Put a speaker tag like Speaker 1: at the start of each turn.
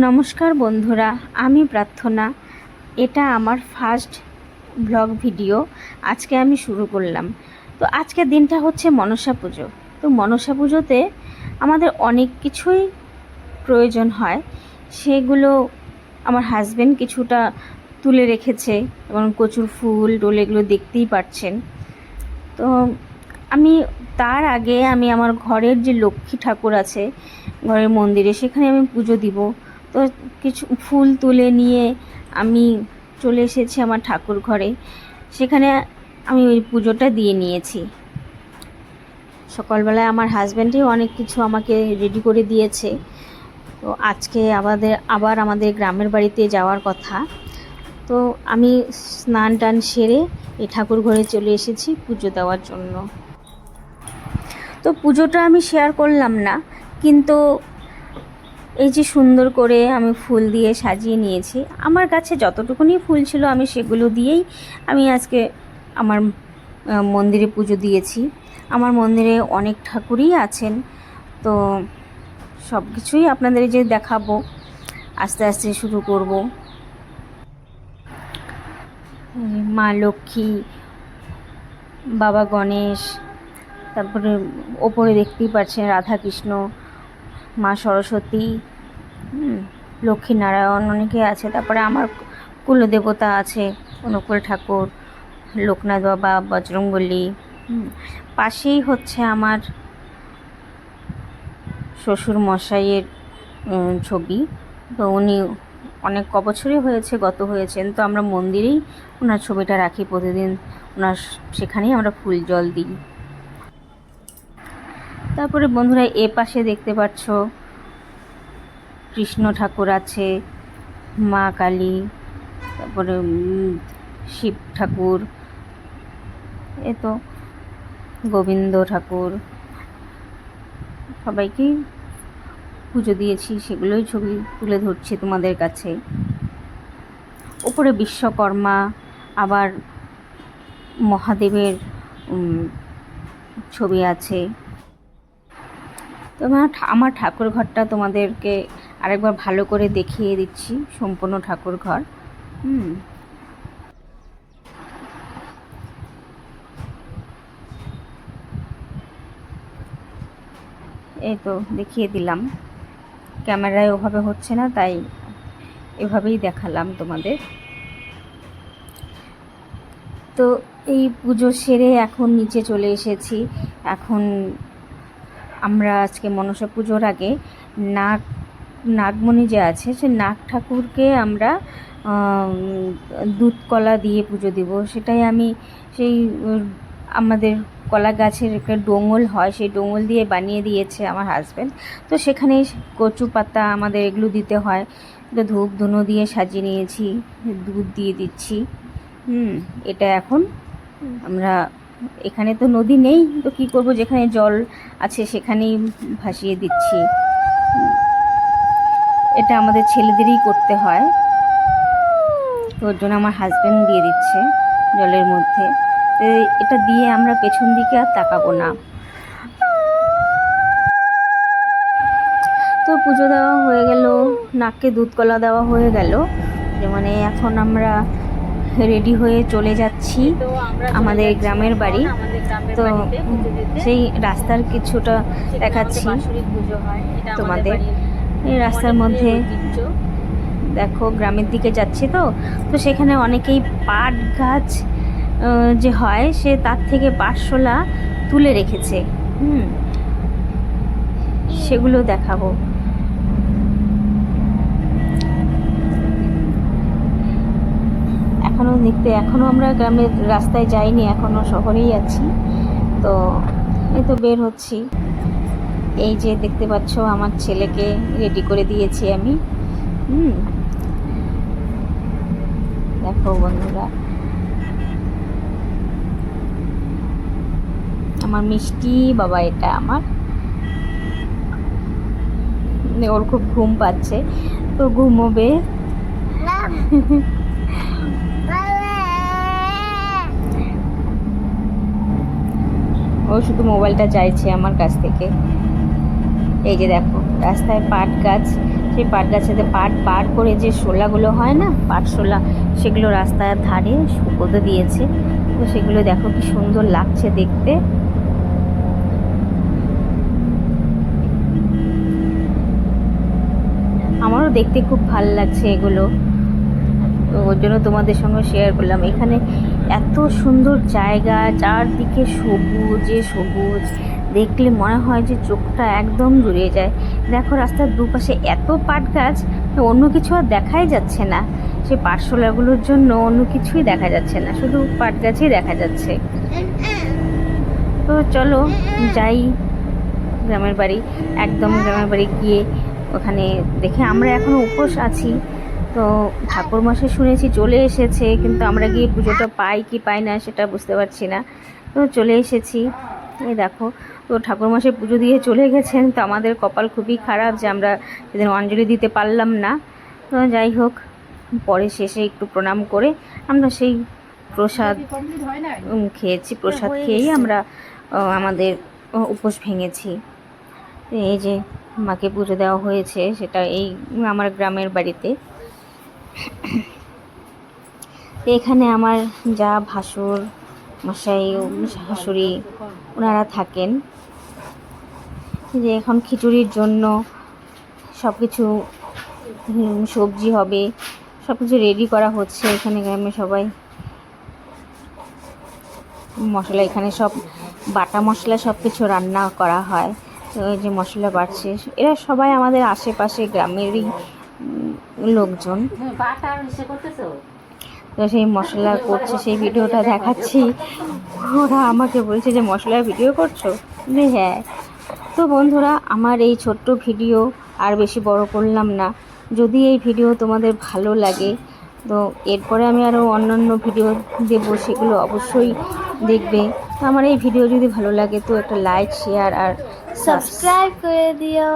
Speaker 1: নমস্কার বন্ধুরা, আমি প্রার্থনা। এটা আমার ফার্স্ট ব্লগ ভিডিও আজকে আমি শুরু করলাম। তো আজকের দিনটা হচ্ছে মনসা পুজো। তো মনসা পুজোতে আমাদের অনেক কিছুই প্রয়োজন হয়, সেগুলো আমার হাজব্যান্ড কিছুটা তুলে রেখেছে এবং কচুর ফুল টোল এগুলো দেখতেই পাচ্ছেন। তো আমি তার আগে আমি আমার ঘরের যে লক্ষ্মী ঠাকুর আছে ঘরের মন্দিরে, সেখানে আমি পুজো দিব। তো কিছু ফুল তুলে নিয়ে আমি চলে এসেছি আমার ঠাকুর ঘরে, সেখানে আমি ওই পুজোটা দিয়ে নিয়েছি। সকালবেলায় আমার হাজব্যান্ডই অনেক কিছু আমাকে রেডি করে দিয়েছে। তো আজকে আবার আমাদের গ্রামের বাড়িতে যাওয়ার কথা। তো আমি স্নান টান সেরে এই ঠাকুর ঘরে চলে এসেছি পুজো দেওয়ার জন্য। তো পুজোটা আমি শেয়ার করলাম না, কিন্তু এই যে সুন্দর করে আমি ফুল দিয়ে সাজিয়ে নিয়েছি। আমার কাছে যতটুকুনি ফুল ছিল আমি সেগুলো দিয়েই আমি আজকে আমার মন্দিরে পুজো দিয়েছি। আমার মন্দিরে অনেক ঠাকুরই আছেন, তো সব কিছুই আপনাদের যে দেখাবো, আস্তে আস্তে শুরু করব। মা লক্ষ্মী, বাবা গণেশ, তারপরে ওপরে দেখতেই পাচ্ছেন রাধাকৃষ্ণ, মা সরস্বতী, লক্ষ্মীনারায়ণ অনেকে আছে। তারপরে আমার কুলদেবতা আছে অনুকূল ঠাকুর, লোকনাথ বাবা, বজরংবলী। পাশেই হচ্ছে আমার শ্বশুর মশাইয়ের ছবি। তো উনি অনেক বছরই হয়েছে গত হয়েছেন, তো আমরা মন্দিরেই ওনার ছবিটা রাখি প্রতিদিন, ওনার সেখানেই আমরা ফুল জল দিই। তারপরে বন্ধুরা এ পাশে দেখতে পাচ্ছ কৃষ্ণ ঠাকুর আছে, মা কালী, তারপরে শিব ঠাকুর, এ তো গোবিন্দ ঠাকুর, সবাইকেই পুজো দিয়েছি, সেগুলোই ছবি তুলে ধরছি তোমাদের কাছে। ওপরে বিশ্বকর্মা, আবার মহাদেবের ছবি আছে। তো আমার ঠাকুর ঘরটা তোমাদেরকে আরেকবার ভালো করে দেখিয়ে দিচ্ছি, সম্পূর্ণ ঠাকুর ঘর। এই তো দেখিয়ে দিলাম, ক্যামেরায় ওভাবে হচ্ছে না, তাই এভাবেই দেখালাম তোমাদের। তো এই পুজো সেরে এখন নিচে চলে এসেছি। এখন আমরা আজকে মনসা পুজোর আগে নাগমণি যে আছে, সে নাগ ঠাকুরকে আমরা দুধ কলা দিয়ে পুজো দিব। সেটাই আমি সেই আমাদের কলা গাছের একটা ডোঙল হয়, সেই ডোঙল দিয়ে বানিয়ে দিয়েছে আমার হাজব্যান্ড। তো সেখানে কচু পাতা আমাদের এগুলো দিতে হয়। তো ধূপ ধুনো দিয়ে সাজিয়ে নিয়েছি, দুধ দিয়ে দিচ্ছি। এটা এখন আমরা, এখানে তো নদী নেই, তো কী করব, যেখানে জল আছে সেখানেই ভাসিয়ে দিচ্ছি। এটা আমাদের ছেলেদেরই করতে হয়, তো ওর জন্য আমার হাজব্যান্ড দিয়ে দিচ্ছে জলের মধ্যে। এটা দিয়ে আমরা পেছন দিকে আর তাকাবো না। তো পুজো দেওয়া হয়ে গেল, নাককে দুধ কলা দেওয়া হয়ে গেল, মানে এখন আমরা রেডি হয়ে চলে যাচ্ছি আমাদের গ্রামের বাড়ি। তো সেই রাস্তার কিছুটা দেখাচ্ছি তোমাদের। এই রাস্তার মধ্যে দেখো গ্রামের দিকে যাচ্ছি, তো সেখানে অনেকেই পাট গাছ যে হয়, সে তার থেকে পাটশোলা তুলে রেখেছে, সেগুলো দেখাবো। এখনও আমরা গ্রামের রাস্তায় যাইনি, এখনও শহরেই আছি। তো এই তো বের হচ্ছি। এই যে দেখতে পাচ্ছ আমার ছেলেকে রেডি করে দিয়েছি আমি। দেখো বন্ধুরা, আমার মিষ্টি বাবা, এটা আমার। ওর খুব ঘুম পাচ্ছে, তো ঘুমোবে। ও শুধু মোবাইলটা চাইছে আমার কাছ থেকে। এই যে দেখো রাস্তায় পাট গাছ, সেই পাট গাছেতে পাট বার করে যে শোলাগুলো হয় না, পাট শোলা, সেগুলো রাস্তার ধারে শুকোতে দিয়েছে। তো সেগুলো দেখো কি সুন্দর লাগছে দেখতে। আমারও দেখতে খুব ভালো লাগছে এগুলো, তো ওর জন্য তোমাদের সঙ্গে শেয়ার করলাম। এখানে এত সুন্দর জায়গা, চারদিকে সবুজে সবুজ, দেখলে মনে হয় যে চোখটা একদম জুড়িয়ে যায়। দেখো রাস্তার দুপাশে এত পাট গাছ, অন্য কিছু আর দেখাই যাচ্ছে না। সে পাটশোলাগুলোর জন্য অন্য কিছুই দেখা যাচ্ছে না, শুধু পাট গাছই দেখা যাচ্ছে। তো চলো যাই গ্রামের বাড়ি। একদম গ্রামের বাড়ি গিয়ে ওখানে দেখে আমরা এখনও উপোস আছি। তো ঠাকুরমশাই শুনেছি চলে এসেছে, কিন্তু আমরা গিয়ে পুজোটা পাই কি পাই না সেটা বুঝতে পারছি না। তো চলে এসেছি, এই দেখো। তো ঠাকুরমশাই পুজো দিয়ে চলে গেছেন, তো আমাদের কপাল খুবই খারাপ যে আমরা সেদিন অঞ্জলি দিতে পারলাম না। তো যাই হোক, পরে শেষে একটু প্রণাম করে আমরা সেই প্রসাদ খেয়েছি। প্রসাদ খেয়েই আমরা আমাদের উপোস ভেঙেছি। এই যে মাকে পুজো দেওয়া হয়েছে, সেটা এই আমার গ্রামের বাড়িতে। এখানে আমার যা ভাসুর মশাই, শাশুড়ি, ওনারা থাকেন। যে এখন খিচুড়ির জন্য সব কিছু সবজি হবে, সব কিছু রেডি করা হচ্ছে। এখানে গ্রামে সবাই মশলা, এখানে সব বাটা মশলা সব কিছু রান্না করা হয়। তো এই যে মশলা বাড়ছে, এরা সবাই আমাদের আশেপাশে গ্রামেরই লোকজন। তো সেই মশলা করছে, সেই ভিডিওটা দেখাচ্ছি। ওরা আমাকে বলছে যে মশলার ভিডিও করছো? যে হ্যাঁ। তো বন্ধুরা, আমার এই ছোট্ট ভিডিও আর বেশি বড় করলাম না। যদি এই ভিডিও তোমাদের ভালো লাগে, তো এরপরে আমি আরও অন্যান্য ভিডিও দেবো, সেগুলো অবশ্যই দেখবে। তো আমার এই ভিডিও যদি ভালো লাগে তো একটা লাইক, শেয়ার আর সাবস্ক্রাইব করে দিও।